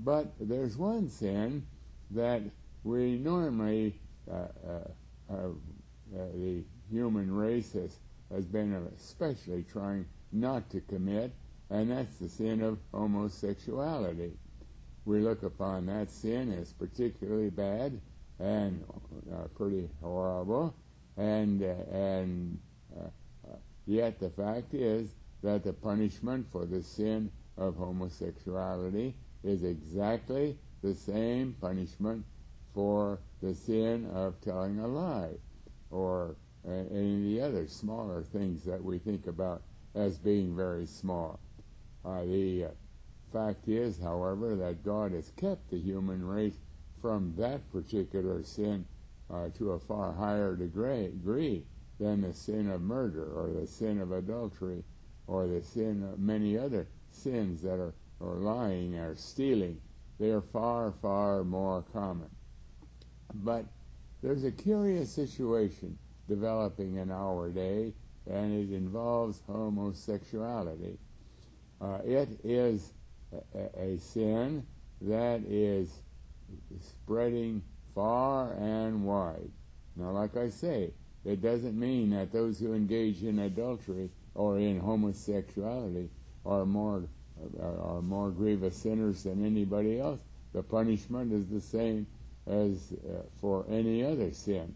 But there's one sin that we normally, the human race has been especially trying not to commit, and that's the sin of homosexuality. We look upon that sin as particularly bad and pretty horrible, and yet the fact is that the punishment for the sin of homosexuality is exactly the same punishment for the sin of telling a lie, or any of the other smaller things that we think about as being very small. The fact is, however, that God has kept the human race from that particular sin to a far higher degree than the sin of murder or the sin of adultery or the sin of many other sins that are or lying or stealing. They are far, far more common. But there's a curious situation developing in our day, and it involves homosexuality. It is a sin that is spreading far and wide. Now, like I say, it doesn't mean that those who engage in adultery or in homosexuality are more grievous sinners than anybody else. The punishment is the same as for any other sin.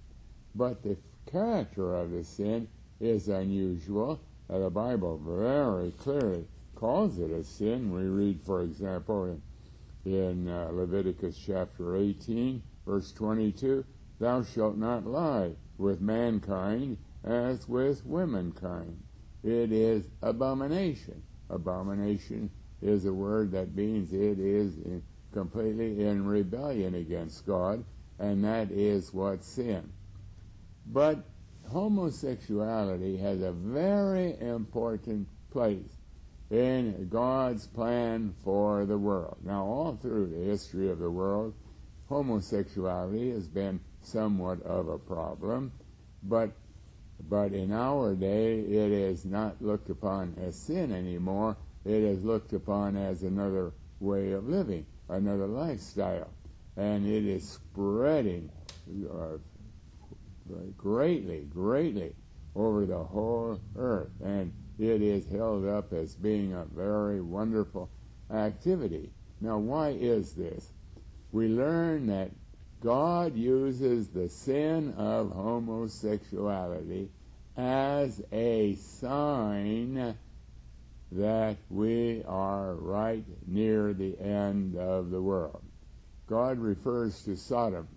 But the character of the sin is unusual. The Bible very clearly calls it a sin. We read, for example, in Leviticus chapter 18, verse 22, "Thou shalt not lie with mankind as with womankind." It is abomination. Abomination is a word that means it is completely in rebellion against God, and that is what sin. But homosexuality has a very important place in God's plan for the world. Now, all through the history of the world, homosexuality has been somewhat of a problem, but in our day, it is not looked upon as sin anymore. It is looked upon as another way of living, another lifestyle, and it is spreading greatly over the whole earth, and it is held up as being a very wonderful activity. Now, why is this? We learn that God uses the sin of homosexuality as a sign that we are right near the end of the world. God refers to Sodom.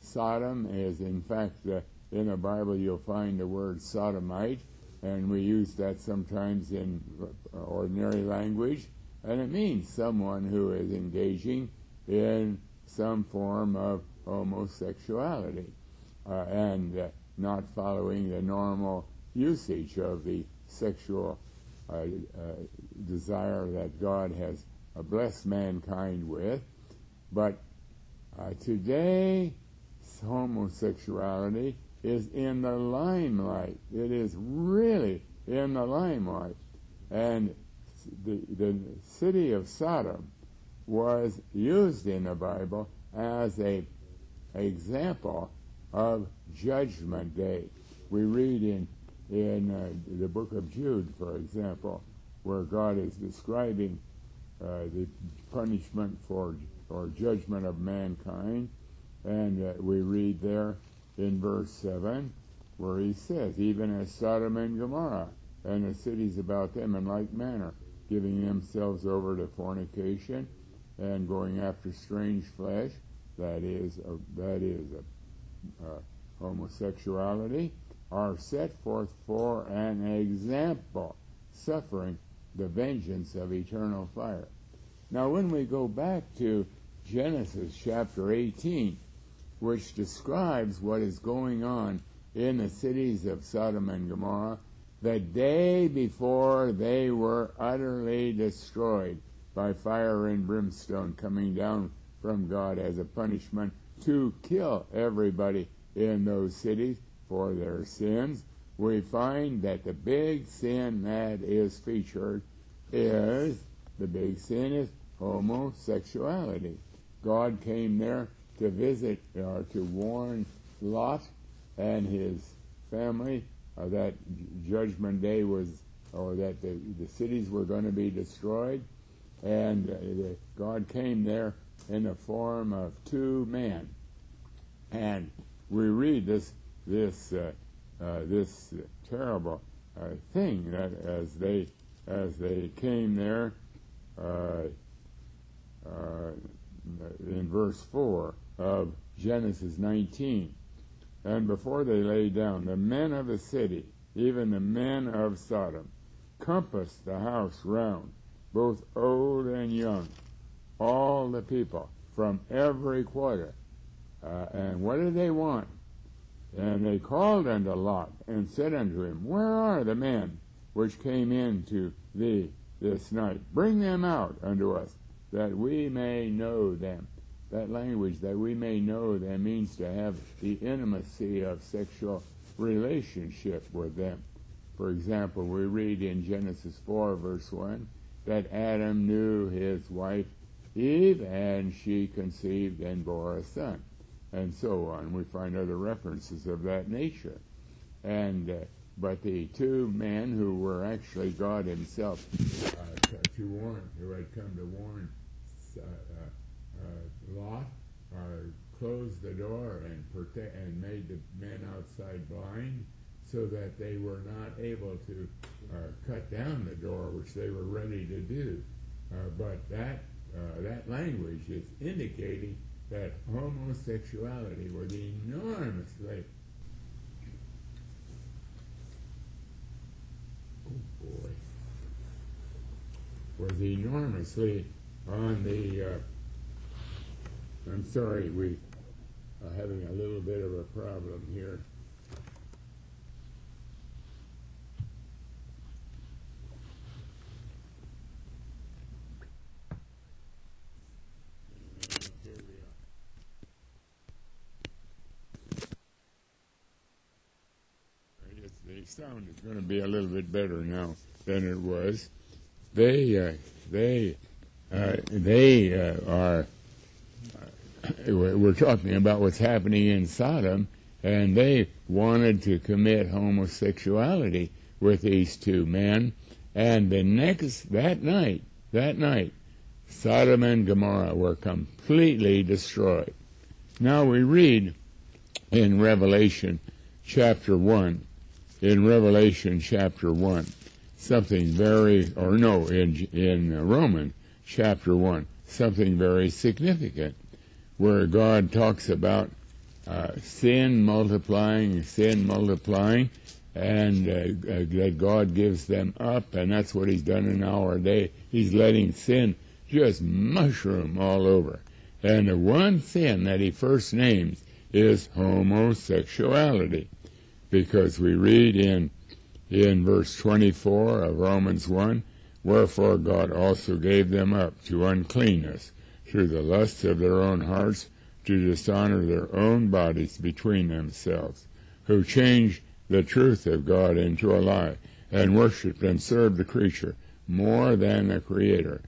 Sodom is, in fact, in the Bible you'll find the word sodomite, and we use that sometimes in ordinary language, and it means someone who is engaging in some form of homosexuality and not following the normal usage of the sexual desire that God has blessed mankind with. But today, homosexuality is in the limelight. It is really in the limelight. And the city of Sodom was used in the Bible as an example of Judgment Day. We read in the book of Jude, for example, where God is describing the punishment or judgment of mankind, and we read there in verse 7 where he says, "Even as Sodom and Gomorrah and the cities about them in like manner, giving themselves over to fornication and going after strange flesh," that is homosexuality, "are set forth for an example, suffering the vengeance of eternal fire." Now, when we go back to Genesis chapter 18, which describes what is going on in the cities of Sodom and Gomorrah, the day before they were utterly destroyed by fire and brimstone coming down from God as a punishment to kill everybody in those cities for their sins, we find that the big sin that is featured is homosexuality. God came there to visit, or to warn Lot and his family that Judgment Day was, or that the cities were going to be destroyed. And God came there in the form of two men. And we read this terrible thing, that as they came there, in verse 4 of Genesis 19, and before they lay down, the men of the city, even the men of Sodom, compassed the house round, both old and young, all the people from every quarter. And what did they want? And they called unto Lot, and said unto him, Where are the men which came in to thee this night? Bring them out unto us, that we may know them. That language, that we may know them, means to have the intimacy of sexual relationship with them. For example, we read in Genesis 4, verse 1, that Adam knew his wife Eve, and she conceived and bore a son, and so on. We find other references of that nature. And but the two men who were actually God himself to warn, who had come to warn Lot, closed the door and made the men outside blind, so that they were not able to cut down the door, which they were ready to do. But that language is indicating that homosexuality was enormously, on the, I'm sorry, we are having a little bit of a problem here. The sound is going to be a little bit better now than it was. We're talking about what's happening in Sodom, and they wanted to commit homosexuality with these two men. And that night, Sodom and Gomorrah were completely destroyed. Now we read in Revelation chapter 1, something very, in Romans chapter 1, something very significant, where God talks about sin multiplying, and that God gives them up, and that's what he's done in our day. He's letting sin just mushroom all over. And the one sin that he first names is homosexuality, because we read in verse 24 of Romans 1, Wherefore God also gave them up to uncleanness through the lusts of their own hearts, to dishonor their own bodies between themselves, who changed the truth of God into a lie, and worshipped and served the creature more than the Creator.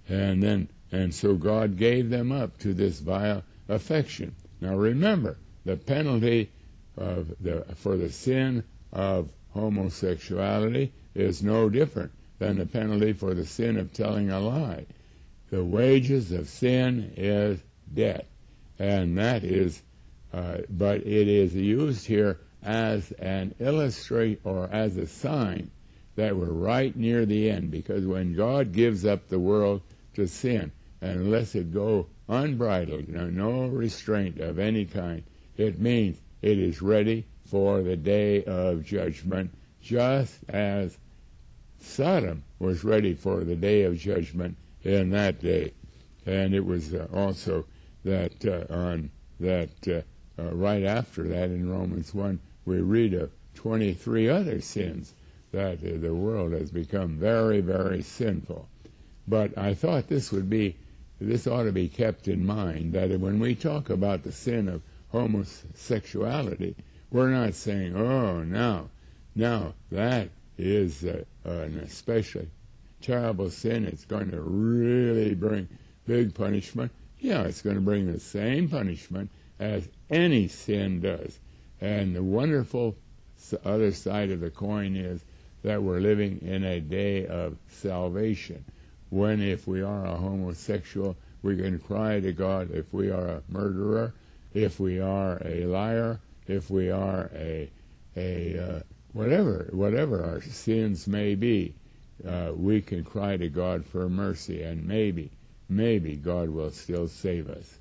And so God gave them up to this vile affection. Now remember, the penalty for the sin of homosexuality is no different than the penalty for the sin of telling a lie. The wages of sin is death, and that is, but it is used here as an illustrate, or as a sign that we're right near the end, because when God gives up the world to sin, and unless it go unbridled, no restraint of any kind, it means it is ready for the day of judgment, just as Sodom was ready for the day of judgment in that day. And it was also that right after that in Romans 1, we read of 23 other sins that the world has become very, very sinful. But I thought this ought to be kept in mind, that when we talk about the sin of homosexuality, we're not saying, oh, now that is an especially terrible sin, it's going to really bring big punishment. Yeah, it's going to bring the same punishment as any sin does. And the wonderful other side of the coin is that we're living in a day of salvation. When if we are a homosexual, we can cry to God. If we are a murderer, if we are a liar, if we are a whatever our sins may be, we can cry to God for mercy, and maybe God will still save us.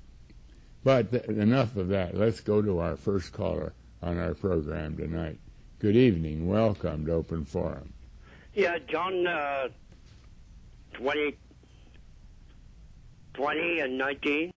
But enough of that. Let's go to our first caller on our program tonight. Good evening. Welcome to Open Forum. Yeah, John 20 and 19.